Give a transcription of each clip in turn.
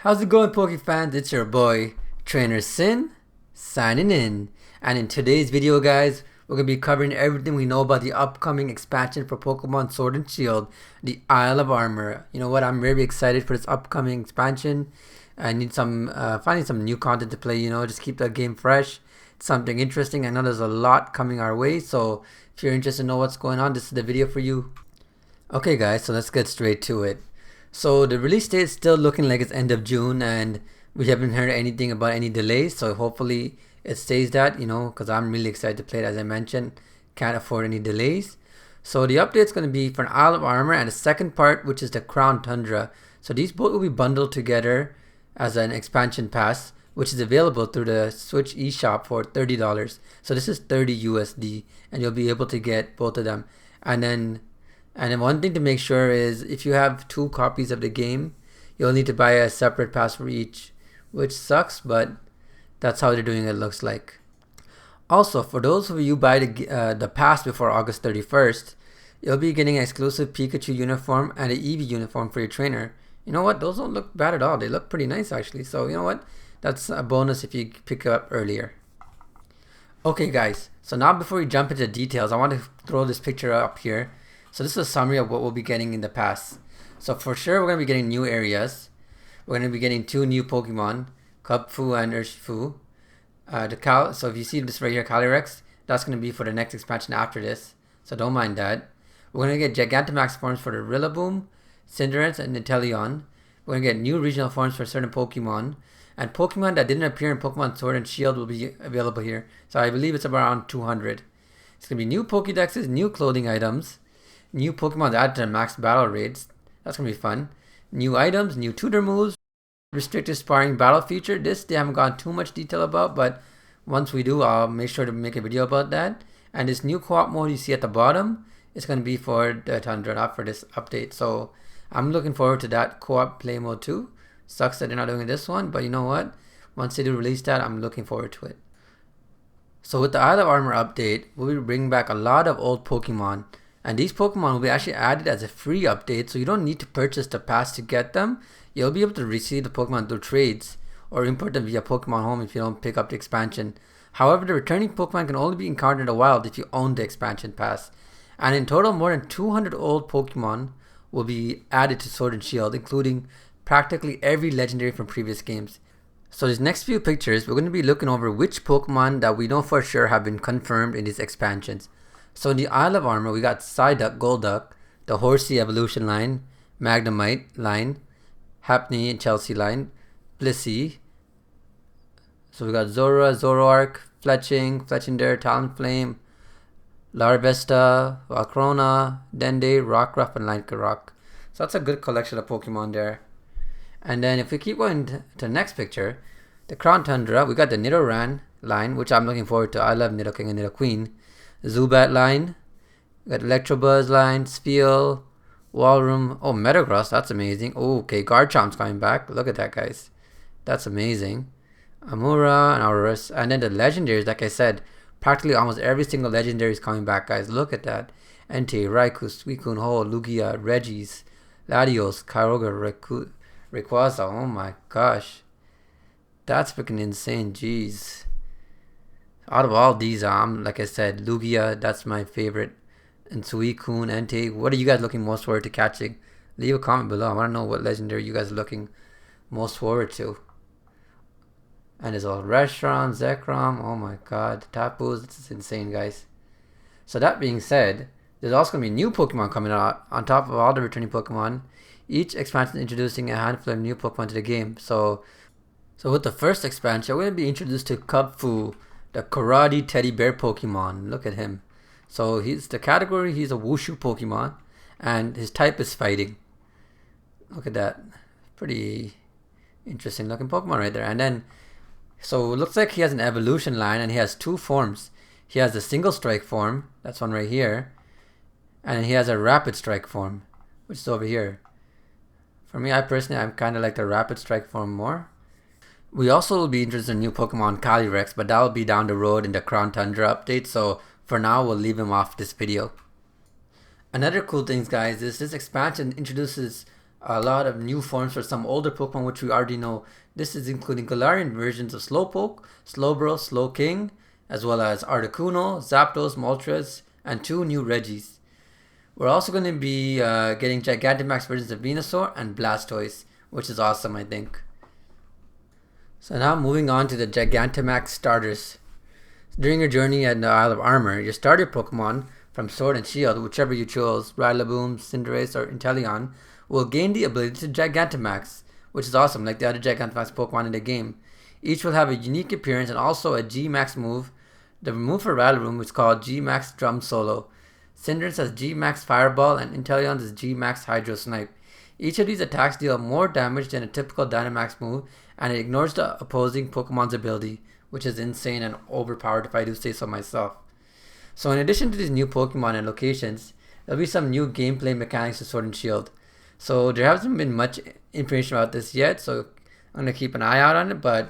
How's it going, Poke fans? It's your boy, Trainer Sin, signing in. And in today's video, guys, we're going to be covering everything we know about the upcoming expansion for Pokemon Sword and Shield, the Isle of Armor. You know what? I'm very excited for this upcoming expansion. I need finding some new content to play, just keep the game fresh. It's something interesting. I know there's a lot coming our way, so if you're interested to know what's going on, this is the video for you. Okay, guys, so let's get straight to it. So the release date is still looking like it's end of June, and we haven't heard anything about any delays, so hopefully it stays that, because I'm really excited to play it. As I mentioned, can't afford any delays. So the update is going to be for an Isle of Armor and a second part, which is the Crown Tundra. So these both will be bundled together as an expansion pass, which is available through the Switch eShop for $30. So this is 30 USD, and you'll be able to get both of them. And then one thing to make sure is if you have 2 copies of the game, you'll need to buy a separate pass for each, which sucks, but that's how they're doing it, looks like. Also, for those of you who buy the pass before August 31st, you'll be getting an exclusive Pikachu uniform and an Eevee uniform for your trainer. You know what? Those don't look bad at all. They look pretty nice, actually. So, you know what? That's a bonus if you pick it up earlier. Okay, guys. So now before we jump into the details, I want to throw this picture up here. So this is a summary of what we'll be getting in the pass. So for sure, we're going to be getting new areas. We're going to be getting 2 new Pokemon, Kubfu and Urshifu. So if you see this right here, Calyrex, that's going to be for the next expansion after this. So don't mind that. We're going to get Gigantamax forms for the Rillaboom, Cinderace, and Inteleon. We're going to get new regional forms for certain Pokemon. And Pokemon that didn't appear in Pokemon Sword and Shield will be available here. So I believe it's around 200. It's going to be new Pokédexes, new clothing items. New Pokemon added to the max battle rates. That's going to be fun. New items, new tutor moves, restricted sparring battle feature. This they haven't gone too much detail about, but once we do, I'll make sure to make a video about that. And this new co-op mode you see at the bottom is going to be for the Tundra, not for this update. So I'm looking forward to that co-op play mode too. Sucks that they're not doing this one, but you know what? Once they do release that, I'm looking forward to it. So with the Isle of Armor update, we'll be bringing back a lot of old Pokemon. And these Pokemon will be actually added as a free update, so you don't need to purchase the pass to get them. You'll be able to receive the Pokemon through trades or import them via Pokemon Home if you don't pick up the expansion. However, the returning Pokemon can only be encountered in the wild if you own the expansion pass. And in total, more than 200 old Pokemon will be added to Sword and Shield, including practically every legendary from previous games. So these next few pictures, we're going to be looking over which Pokemon that we know for sure have been confirmed in these expansions. So in the Isle of Armor, we got Psyduck, Golduck, the Horsey Evolution line, Magnemite line, Happiny and Chelsea line, Blissey. So we got Zora, Zoroark, Fletchinder, Talonflame, Larvesta, Valkrona, Dende, Rockruff, and Lycanroc. So that's a good collection of Pokemon there. And then if we keep going to the next picture, the Crown Tundra, we got the Nidoran line, which I'm looking forward to. I love Nidoking and Nidoqueen. Zubat line, we got Electabuzz line, Spheal, Walrein, oh Metagross, that's amazing. Oh, okay, Garchomp's coming back. Look at that, guys. That's amazing. Amura and Aurorus. And then the legendaries, like I said, practically almost every single legendary is coming back, guys. Look at that. Entei, Raikou, Suicune, Ho, Lugia, Regis, Latios, Kyogre, Rayquaza. Oh my gosh. That's freaking insane, jeez. Out of all these, like I said, Lugia, that's my favorite. And Suicune, Entei, what are you guys looking most forward to catching? Leave a comment below. I want to know what legendary you guys are looking most forward to. And there's all Reshiram, Zekrom, oh my god, Tapus, this is insane, guys. So that being said, there's also going to be new Pokemon coming out on top of all the returning Pokemon. Each expansion is introducing a handful of new Pokemon to the game. So with the first expansion, we're going to be introduced to Kubfu, the Karate Teddy Bear Pokemon. Look at him. So he's a Wushu Pokemon, and his type is fighting. Look at that. Pretty interesting looking Pokemon right there. And then, so it looks like he has an evolution line, and he has 2 forms. He has the single strike form, that's one right here, and he has a rapid strike form, which is over here. For me, I kind of like the rapid strike form more. We also will be interested in new Pokemon Calyrex, but that will be down the road in the Crown Tundra update, so for now we'll leave him off this video. Another cool thing, guys, is this expansion introduces a lot of new forms for some older Pokemon which we already know. This is including Galarian versions of Slowpoke, Slowbro, Slowking, as well as Articuno, Zapdos, Moltres, and 2 new Regis. We're also going to be getting Gigantamax versions of Venusaur and Blastoise, which is awesome, I think. So now moving on to the Gigantamax starters. During your journey at the Isle of Armor, your starter Pokemon from Sword and Shield, whichever you chose, Rillaboom, Cinderace, or Inteleon, will gain the ability to Gigantamax, which is awesome, like the other Gigantamax Pokemon in the game. Each will have a unique appearance and also a G-Max move. The move for Rillaboom is called G-Max Drum Solo. Cinderace has G-Max Fireball and Inteleon has G-Max Hydro Snipe. Each of these attacks deal more damage than a typical Dynamax move, and it ignores the opposing Pokemon's ability, which is insane and overpowered if I do say so myself. So in addition to these new Pokemon and locations, there'll be some new gameplay mechanics to Sword and Shield. So there hasn't been much information about this yet, so I'm going to keep an eye out on it, but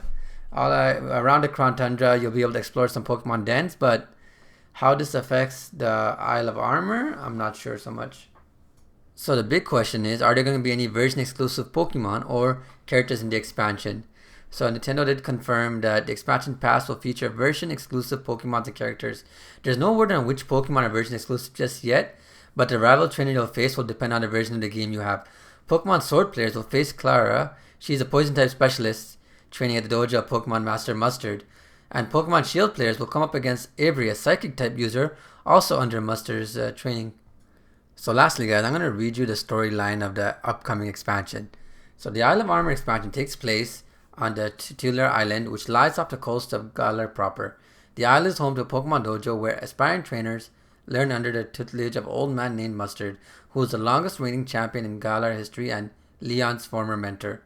around the Crown Tundra you'll be able to explore some Pokemon dens, but how this affects the Isle of Armor, I'm not sure so much. So the big question is, are there going to be any version exclusive Pokemon or characters in the expansion? So Nintendo did confirm that the expansion pass will feature version exclusive Pokemon and characters. There's no word on which Pokemon are version exclusive just yet, but the rival trainer you'll face will depend on the version of the game you have. Pokemon Sword players will face Clara. She's a poison type specialist training at the dojo of Pokemon Master Mustard. And Pokemon Shield players will come up against Avery, a psychic type user, also under Mustard's training. So lastly guys, I'm going to read you the storyline of the upcoming expansion. So the Isle of Armor expansion takes place on the Titular Island, which lies off the coast of Galar proper. The island is home to a Pokemon dojo where aspiring trainers learn under the tutelage of an old man named Mustard, who is the longest reigning champion in Galar history and Leon's former mentor.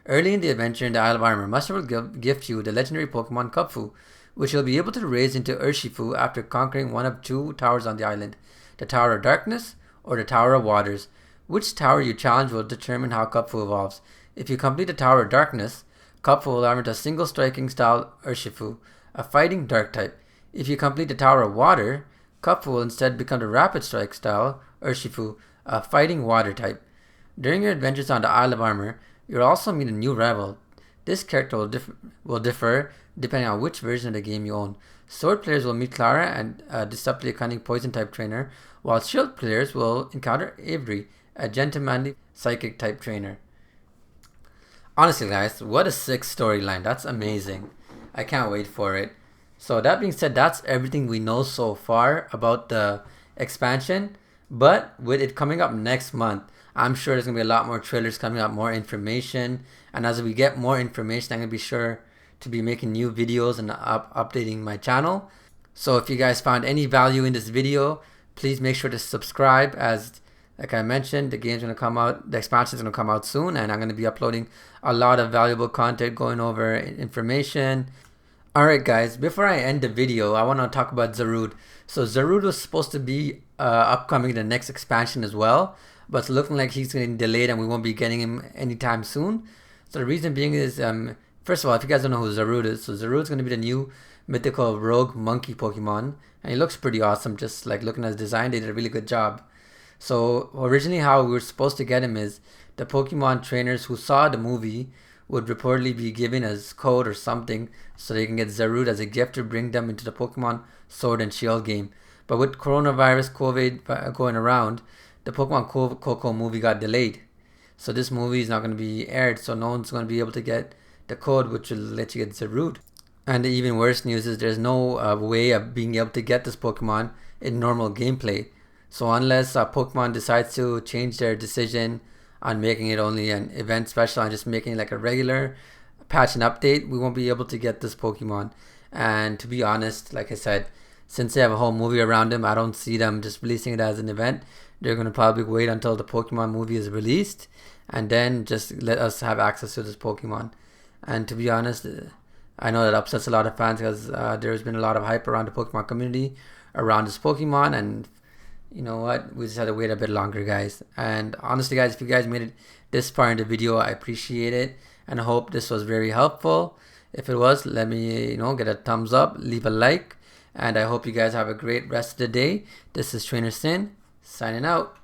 Early in the adventure in the Isle of Armor, Mustard will gift you the legendary Pokemon Kubfu, which you'll be able to raise into Urshifu after conquering one of 2 towers on the island, the Tower of Darkness or the Tower of Waters. Which tower you challenge will determine how Kubfu evolves. If you complete the Tower of Darkness, Kubfu will evolve into a single striking style Urshifu, a fighting dark type. If you complete the Tower of Water, Kubfu will instead become the rapid strike style Urshifu, a fighting water type. During your adventures on the Isle of Armor, you'll also meet a new rival. This character will differ depending on which version of the game you own. Sword players will meet Clara and a deceptively cunning poison type trainer, while Shield players will encounter Avery, a gentlemanly psychic type trainer. Honestly guys, what a sick storyline. That's amazing. I can't wait for it. So that being said, that's everything we know so far about the expansion. But with it coming up next month, I'm sure there's going to be a lot more trailers coming up, more information. And as we get more information, I'm going to be sure to be making new videos and updating my channel. So if you guys found any value in this video, please make sure to subscribe, as like I mentioned, the game's going to come out, the expansion is going to come out soon, and I'm going to be uploading a lot of valuable content going over information. Alright guys, before I end the video, I want to talk about Zarude. So Zarude was supposed to be upcoming the next expansion as well, but it's looking like he's getting delayed and we won't be getting him anytime soon. So the reason being is, first of all, if you guys don't know who Zarude is, so Zarude is going to be the new mythical rogue monkey Pokemon, and he looks pretty awesome. Just like looking at his design, they did a really good job. So originally how we were supposed to get him is the Pokemon trainers who saw the movie would reportedly be given as code or something so they can get Zarude as a gift to bring them into the Pokemon Sword and Shield game. But with coronavirus COVID going around, the Pokemon Coco movie got delayed. So this movie is not going to be aired, so no one's going to be able to get the code which will let you get Zarude. And the even worse news is there's no way of being able to get this Pokemon in normal gameplay. So unless Pokemon decides to change their decision on making it only an event special and just making it like a regular patch and update, we won't be able to get this Pokemon. And to be honest, like I said, since they have a whole movie around him, I don't see them just releasing it as an event. They're going to probably wait until the Pokemon movie is released and then just let us have access to this Pokemon. And to be honest, I know that upsets a lot of fans because there's been a lot of hype around the Pokemon community around this Pokemon, and you know what, we just had to wait a bit longer guys. And honestly guys, if you guys made it this far in the video, I appreciate it and I hope this was very helpful. If it was, let me get a thumbs up, leave a like, and I hope you guys have a great rest of the day. This is Trainer Sin signing out.